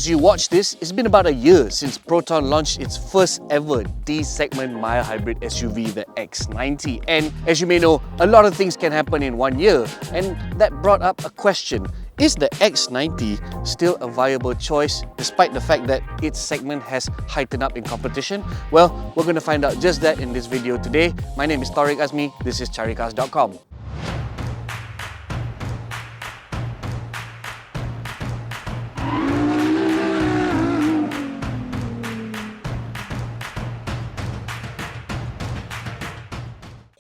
As you watch this, it's been about a year since Proton launched its first ever D-segment mild hybrid SUV, the X90. And as you may know, a lot of things can happen in 1 year, and that brought up a question. Is the X90 still a viable choice despite the fact that its segment has heightened up in competition? Well, we're going to find out just that in this video today. My name is Caricarz, this is Caricarz.com.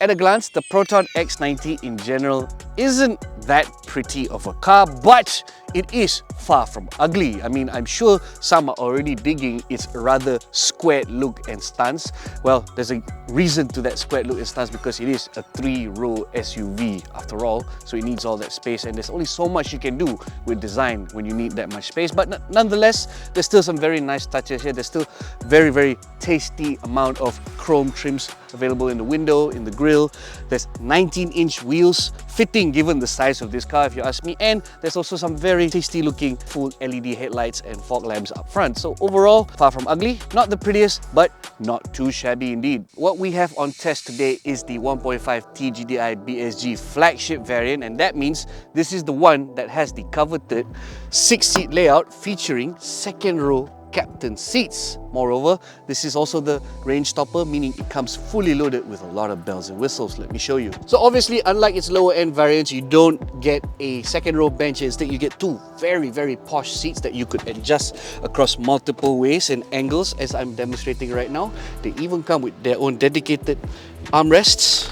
At a glance, the Proton X90 in general isn't that pretty of a car, but it is far from ugly. I mean, I'm sure some are already digging its rather squared look and stance. Well, there's a reason to that squared look and stance because it is a 3-row SUV after all, so it needs all that space, and there's only so much you can do with design when you need that much space. But nonetheless, there's still some very nice touches here. There's still very tasty amount of chrome trims available in the window, in the grille. There's 19-inch wheels, fitting given the size of this car if you ask me, and there's also some very tasty looking full LED headlights and fog lamps up front. So overall, far from ugly, not the prettiest, but not too shabby indeed. What we have on test today is the 1.5 TGDI BSG flagship variant, and that means this is the one that has the coveted 6-seat layout featuring second row captain seats. Moreover, this is also the range topper, meaning it comes fully loaded with a lot of bells and whistles. Let me show you. So obviously, unlike its lower end variants, you don't get a second row bench. Instead, you get two very posh seats that you could adjust across multiple ways and angles, as I'm demonstrating right now. They even come with their own dedicated armrests,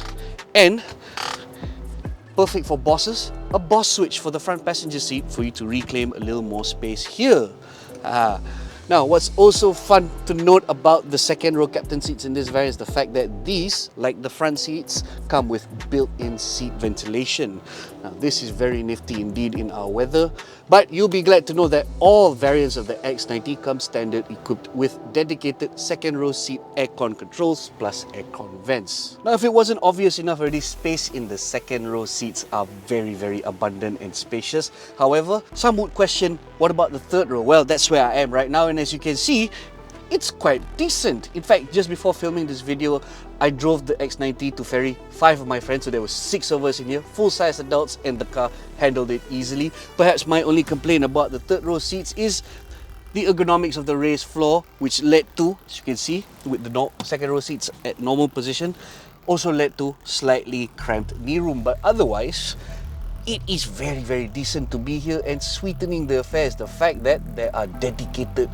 and perfect for bosses, a boss switch for the front passenger seat for you to reclaim a little more space here. Now, what's also fun to note about the second row captain seats in this variant is the fact that these, like the front seats, come with built-in seat ventilation. Now, this is very nifty indeed in our weather, but you'll be glad to know that all variants of the X90 come standard equipped with dedicated second row seat aircon controls plus aircon vents. Now, if it wasn't obvious enough already, space in the second row seats are very abundant and spacious. However, some would question, what about the third row? Well, that's where I am right now, and as you can see, it's quite decent. In fact, just before filming this video, I drove the X90 to ferry 5 of my friends, so there were 6 of us in here, full-size adults, and the car handled it easily. Perhaps my only complaint about the third row seats is the ergonomics of the raised floor, which led to, as you can see, with the second row seats at normal position, also led to slightly cramped knee room. But otherwise, it is very decent to be here, and sweetening the affair is the fact that there are dedicated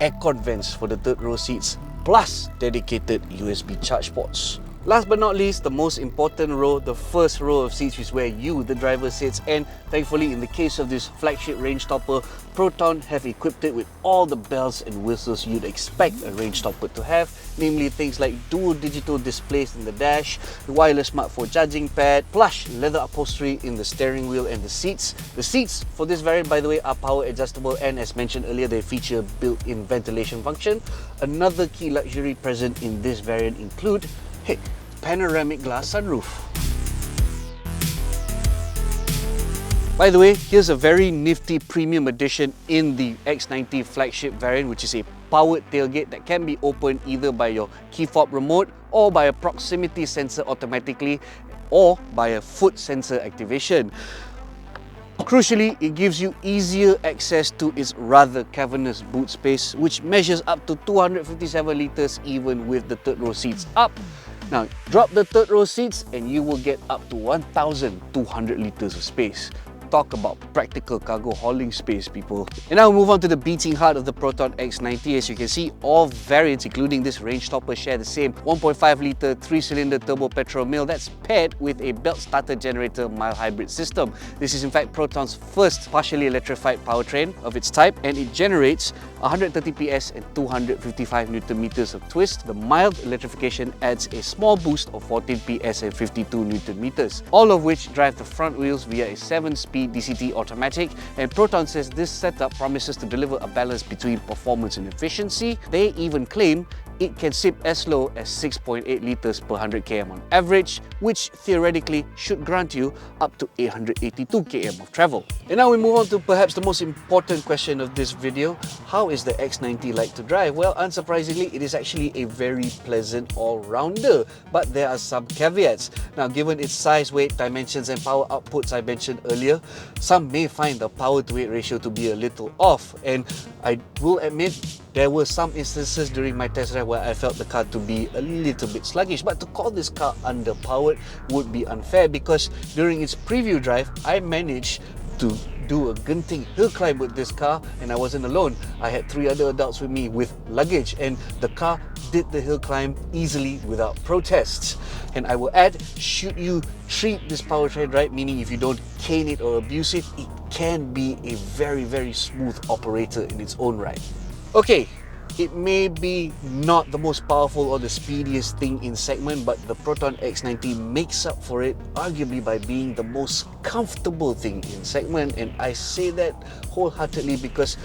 aircon vents for the third row seats, plus dedicated USB charge ports. Last but not least, the most important row, the first row of seats, is where you, the driver, sits, and thankfully in the case of this flagship range topper, Proton have equipped it with all the bells and whistles you'd expect a range topper to have, namely things like dual digital displays in the dash, the wireless smartphone charging pad, plush leather upholstery in the steering wheel and the seats. The seats for this variant, by the way, are power adjustable, and as mentioned earlier, they feature built-in ventilation function. Another key luxury present in this variant include panoramic glass sunroof. By the way, here's a very nifty premium edition in the X90 flagship variant, which is a powered tailgate that can be opened either by your key fob remote or by a proximity sensor automatically or by a foot sensor activation. Crucially, it gives you easier access to its rather cavernous boot space, which measures up to 257 litres even with the third row seats up. Now, drop the third row seats and you will get up to 1,200 litres of space. Talk about practical cargo hauling space, people. And now we move on to the beating heart of the Proton X90. As you can see, all variants, including this range topper, share the same 1.5 litre 3-cylinder turbo petrol mill that's paired with a belt starter generator mild hybrid system. This is in fact Proton's first partially electrified powertrain of its type, and it generates 130 PS and 255 Newton meters of twist. The mild electrification adds a small boost of 14 PS and 52 Newton meters, all of which drive the front wheels via a 7-speed 4-speed DCT automatic, and Proton says this setup promises to deliver a balance between performance and efficiency. They even claim it can sip as low as 6.8 litres per 100 km on average, which theoretically should grant you up to 882 km of travel. And now we move on to perhaps the most important question of this video. How is the X90 like to drive? Well, unsurprisingly, it is actually a very pleasant all-rounder, but there are some caveats. Now, given its size, weight, dimensions and power outputs I mentioned earlier, some may find the power to weight ratio to be a little off, and I will admit there were some instances during my test drive where I felt the car to be a little bit sluggish, but to call this car underpowered would be unfair because during its preview drive, I managed to do a Genting hill climb with this car, and I wasn't alone. I had 3 other adults with me with luggage, and the car did the hill climb easily without protests. And I will add, should you treat this powertrain right, meaning if you don't cane it or abuse it, it can be a very, very smooth operator in its own right. Okay, it may be not the most powerful or the speediest thing in segment, but the Proton X90 makes up for it arguably by being the most comfortable thing in segment, and I say that wholeheartedly because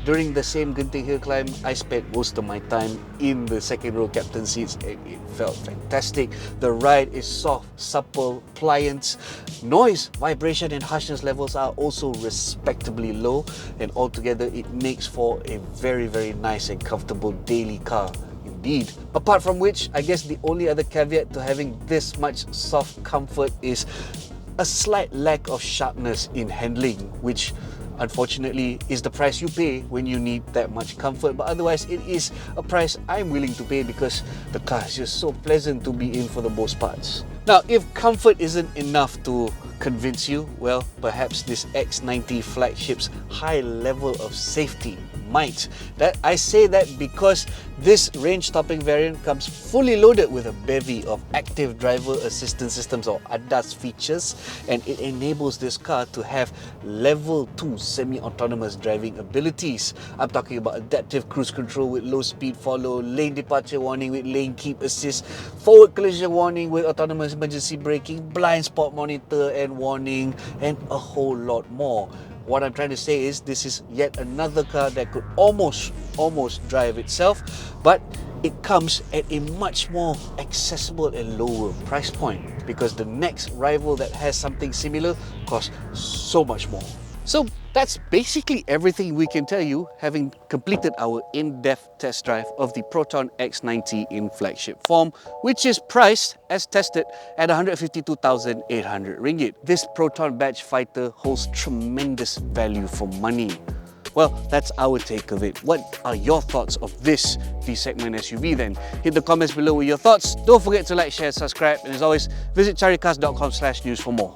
during the same Genting hill climb, I spent most of my time in the second row captain seats and it felt fantastic. The ride is soft, supple, pliant. Noise, vibration and harshness levels are also respectably low, and altogether it makes for a very, very nice and comfortable daily car indeed. Apart from which, I guess the only other caveat to having this much soft comfort is a slight lack of sharpness in handling, which unfortunately is the price you pay when you need that much comfort, but otherwise it is a price I'm willing to pay because the car is just so pleasant to be in for the most parts. Now, if comfort isn't enough to convince you, well, perhaps this X90 flagship's high level of safety might. I say that because this range-topping variant comes fully loaded with a bevy of active driver assistance systems or ADAS features, and it enables this car to have level 2 semi-autonomous driving abilities. I'm talking about adaptive cruise control with low speed follow, lane departure warning with lane keep assist, forward collision warning with autonomous emergency braking, blind spot monitor and warning, and a whole lot more. What I'm trying to say is this is yet another car that could almost drive itself, but it comes at a much more accessible and lower price point because the next rival that has something similar costs so much more. So that's basically everything we can tell you, having completed our in-depth test drive of the Proton X90 in flagship form, which is priced as tested at 152,800 ringgit. This Proton Badge Fighter holds tremendous value for money. Well, that's our take of it. What are your thoughts of this D-segment SUV then? Hit the comments below with your thoughts. Don't forget to like, share, subscribe, and as always, visit caricarz.com/news for more.